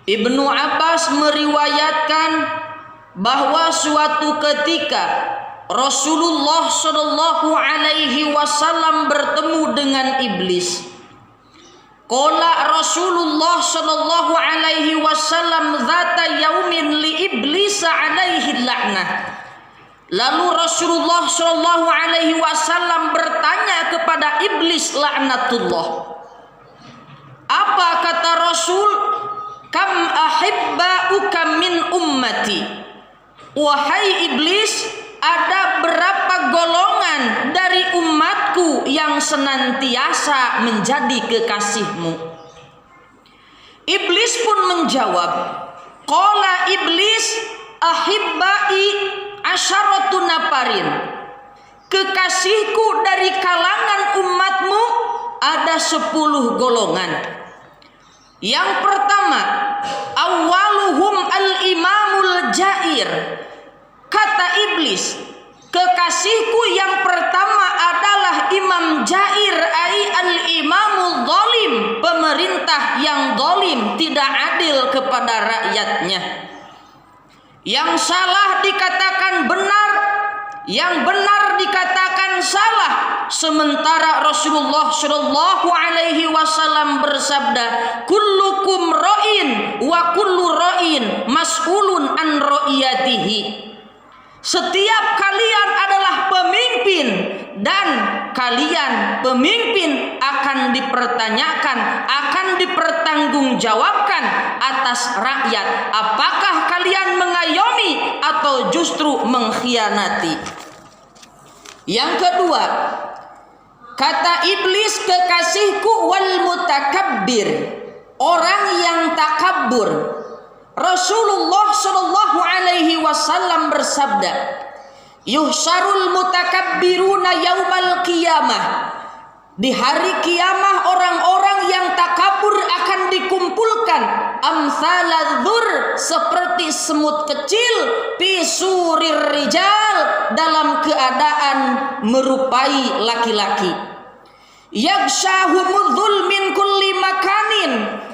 Ibnu Abbas meriwayatkan bahwa suatu ketika Rasulullah Shallallahu Alaihi Wasallam bertemu dengan iblis. Qala Rasulullah Shallallahu Alaihi Wasallam zata yaumin li iblis alaihi la'nah. Lalu Rasulullah Shallallahu Alaihi Wasallam bertanya kepada iblis laknatullah. Apa kata Rasul? Kam ahibba'uka min ummati. Wahai iblis, ada berapa golongan dari umatku yang senantiasa menjadi kekasihmu? Iblis pun menjawab, qala iblis ahibbai asyaratu nafarin. Kekasihku dari kalangan umatmu ada 10 golongan. Yang pertama, awwaluhum al-imamul jair. Kata iblis, kekasihku yang pertama adalah imam jair, ai al-imamul zalim, pemerintah yang zalim, tidak adil kepada rakyatnya. Yang salah dikatakan benar, yang benar dikatakan salah. Sementara Rasulullah Shallallahu Alaihi Wasallam bersabda, kullukum ra'in wa kullu ra'in mas'ulun an ra'iyatihi. Setiap kalian adalah pemimpin dan kalian pemimpin akan dipertanyakan, akan dipertanggungjawabkan atas rakyat. Apakah kalian mengayomi atau justru mengkhianati? Yang kedua, kata iblis, kekasihku wal mutakabbir, orang yang takabur. Rasulullah Shallallahu Alaihi Wasallam bersabda, yuhsyarul mutakabbiruna yaumal qiyamah. Di hari kiamah orang-orang yang takabur akan dikumpulkan amsaladzur, seperti semut kecil, pisurir rijal, dalam keadaan merupai laki-laki. Yakshahumudzul min kulli makanin,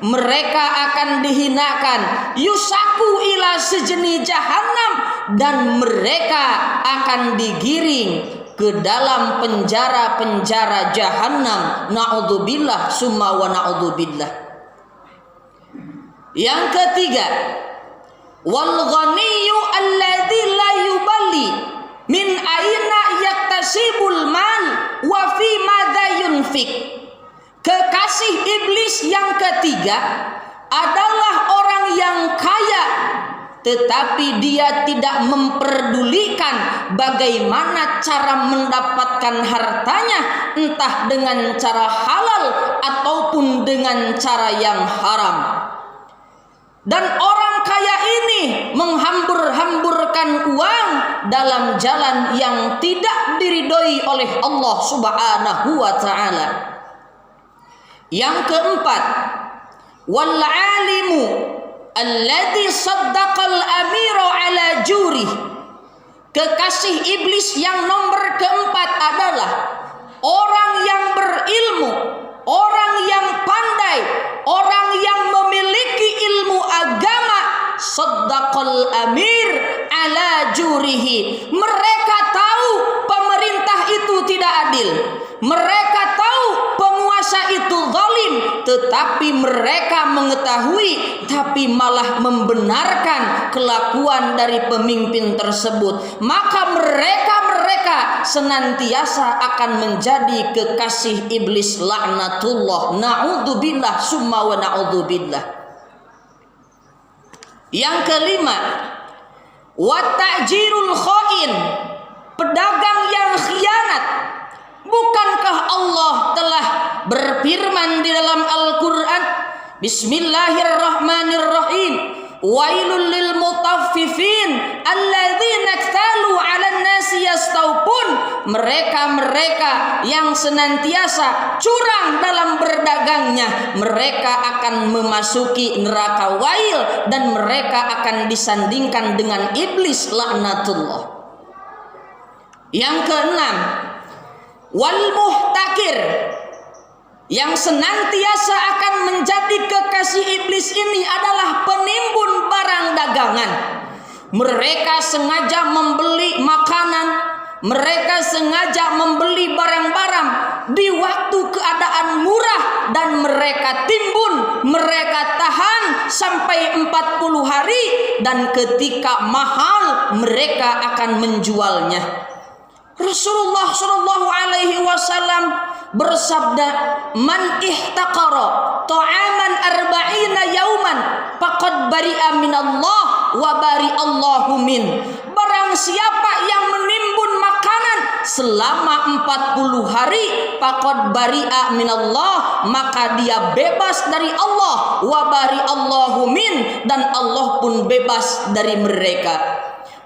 mereka akan dihinakan, yusaku ila sejeni jahannam, dan mereka akan digiring ke dalam penjara-penjara jahannam. Na'udzubillah summa wa na'udzubillah. Yang ketiga, wal ghaniyyu alladzi la yubali min aina yaktasibul mal wa fi madza yunfik. Kekasih iblis yang ketiga adalah orang yang kaya, tetapi dia tidak memperdulikan bagaimana cara mendapatkan hartanya, entah dengan cara halal ataupun dengan cara yang haram. Dan orang kaya ini menghambur-hamburkan uang dalam jalan yang tidak diridhoi oleh Allah Subhanahu wa ta'ala. Yang keempat, wal alimu alladzi saddaqal amira ala jurih. Kekasih iblis yang nomor keempat adalah orang yang berilmu, orang yang pandai, orang yang memiliki ilmu agama. Saddaqal amir ala jurihi. Mereka tahu pemerintah itu tidak adil, mereka tahu penguasa itu zalim, tetapi mereka mengetahui tapi malah membenarkan kelakuan dari pemimpin tersebut. Maka mereka senantiasa akan menjadi kekasih iblis laknatullah. Na'udzubillah summa wa na'udzubillah. Yang kelima, wa ta'jirul khain, pedagang yang khianat. Bukankah Allah telah berfirman di dalam Al-Quran, Bismillahirrahmanirrahim, wailul lil mutaffifin alladzina iktalu 'alan nasi yastawpun. Mereka yang senantiasa curang dalam berdagangnya, mereka akan memasuki neraka wail dan mereka akan disandingkan dengan iblis laknatullah. Yang keenam, wal muhtakir, yang senantiasa akan menjadi kekasih iblis ini adalah dagangan. Mereka sengaja membeli makanan, mereka sengaja membeli barang-barang di waktu keadaan murah dan mereka timbun, mereka tahan sampai 40 hari dan ketika mahal mereka akan menjualnya. Rasulullah Shallallahu Alaihi Wasallam bersabda, "Man ihtaqara ta'aman arba'ina yauman faqad bari'a minallah wa bari'allahu min." Barang siapa yang menimbun makanan selama 40 hari, faqad bari'a minallah, maka dia bebas dari Allah, wa bari'allahu min, dan Allah pun bebas dari mereka.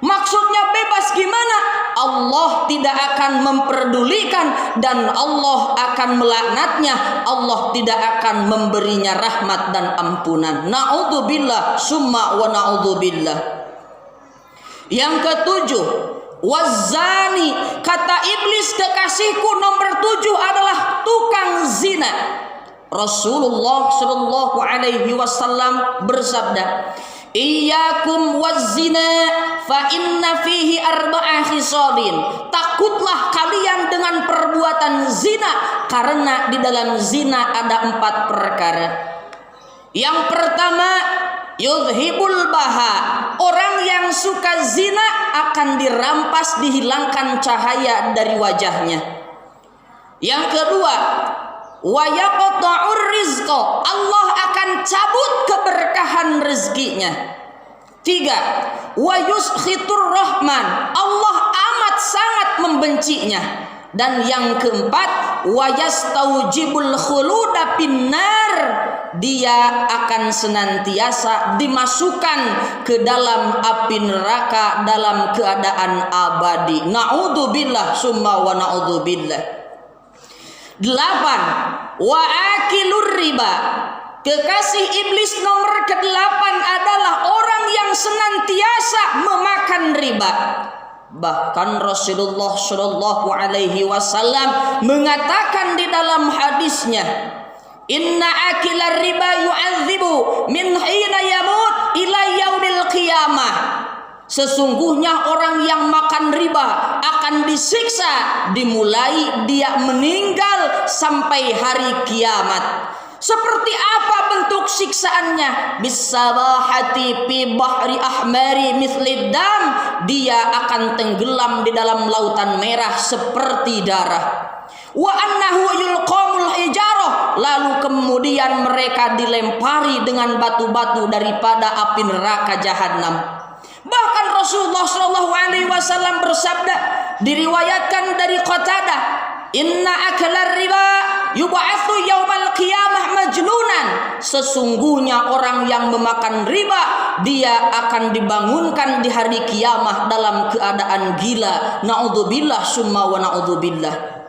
Maksudnya bebas gimana? Allah tidak akan memperdulikan dan Allah akan melaknatnya. Allah tidak akan memberinya rahmat dan ampunan. Na'udzubillah summa wa na'udzubillah. Yang ketujuh, wazani, kata iblis kekasihku nomor 7 adalah tukang zina. Rasulullah Shallallahu Alaihi Wasallam bersabda, "Iyyakum waz-zina fa inna fihi arba'a khisalin." Takutlah kalian dengan perbuatan zina karena di dalam zina ada 4 perkara. Yang pertama, yudhibul baha. Orang yang suka zina akan dirampas, dihilangkan cahaya dari wajahnya. Yang kedua, wa yaqta'ur rizqa. Allah akan cabut keberkahan rezekinya. 3, wa yuskhitur rahman. Allah amat sangat membencinya. Dan yang keempat, wa yastaujibul khuluda finnar. Dia akan senantiasa dimasukkan ke dalam api neraka dalam keadaan abadi. Na'udzubillah summa wa na'udzubillah. 8, wa akilur riba. Kekasih iblis nomor ke-8 adalah orang yang senantiasa memakan riba. Bahkan Rasulullah Shallallahu Alaihi Wasallam mengatakan di dalam hadisnya, "Inna akilar riba yu'adzibu min hina yamut ila yaumil qiyamah." Sesungguhnya orang yang makan riba akan disiksa dimulai dia meninggal sampai hari kiamat. Seperti apa bentuk siksaannya? Bisabahati fi bahri ahmari mithlid dam. Dia akan tenggelam di dalam lautan merah seperti darah. Wa annahu yulqamul hijarah. Lalu kemudian mereka dilempari dengan batu-batu daripada api neraka jahanam. Bahkan Rasulullah Shallallahu Alaihi Wasallam bersabda, diriwayatkan dari Qatadah, "Inna akalar riba yub'atsu yaumal qiyamah majnunan." Sesungguhnya orang yang memakan riba dia akan dibangunkan di hari kiamat dalam keadaan gila. Na'udzubillah summa wa na'udzubillah.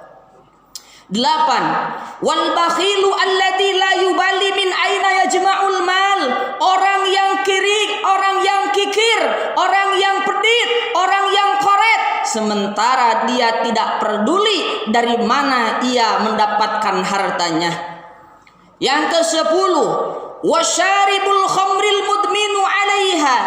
8, wal bakhilu alladzi la yubali min aina yajma'ul mal. Orang yang kiri, orang yang kikir, orang yang pedit, orang yang koret, sementara dia tidak peduli dari mana ia mendapatkan hartanya. Yang ke-10, wasyaribul khamril mudminu 'alaiha.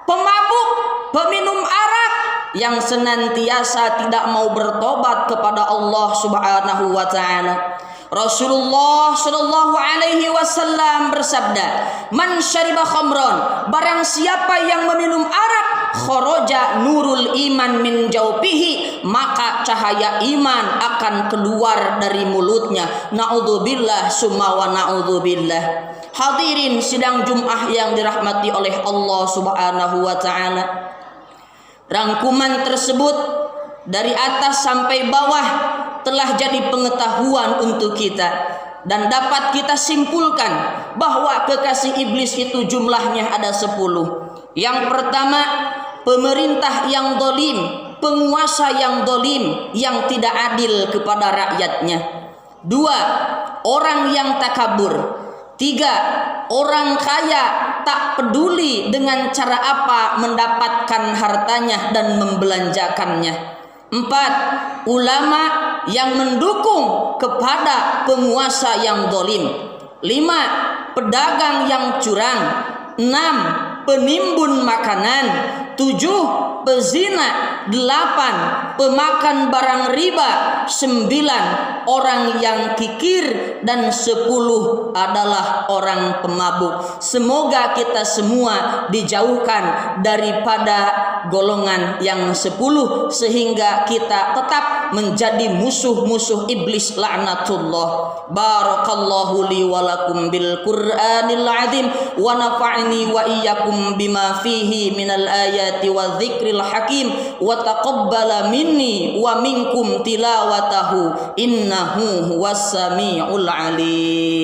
Pemabuk, peminum arak yang senantiasa tidak mau bertobat kepada Allah Subhanahu wa taala. Rasulullah Shallallahu Alaihi Wasallam bersabda, "Man syariba khamron." Barang siapa yang meminum arak, kharaja nurul iman min jawfihi, maka cahaya iman akan keluar dari mulutnya. Na'udzubillah summa wa na'udzubillah. Hadirin sidang Jumat yang dirahmati oleh Allah Subhanahu wa taala. Rangkuman tersebut dari atas sampai bawah telah jadi pengetahuan untuk kita dan dapat kita simpulkan bahwa kekasih iblis itu jumlahnya ada 10. Yang pertama, pemerintah yang zalim, penguasa yang zalim yang tidak adil kepada rakyatnya. 2, orang yang takabur. 3, orang kaya tak peduli dengan cara apa mendapatkan hartanya dan membelanjakannya. 4, ulama yang mendukung kepada penguasa yang zalim. 5, pedagang yang curang. 6, penimbun makanan, 7 pezina, 8 pemakan barang riba, 9 orang yang kikir, dan 10 adalah orang pemabuk. Semoga kita semua dijauhkan daripada golongan yang 10 sehingga kita tetap menjadi musuh-musuh iblis laknatullah. Barakallahu li wa lakum bil Qur'anil azim wa nafa'ni wa iyyakum bima fihi minal ayati wa dzikril hakim wa taqabbala minni wa minkum tilawatahu innahu huwas samiul alim.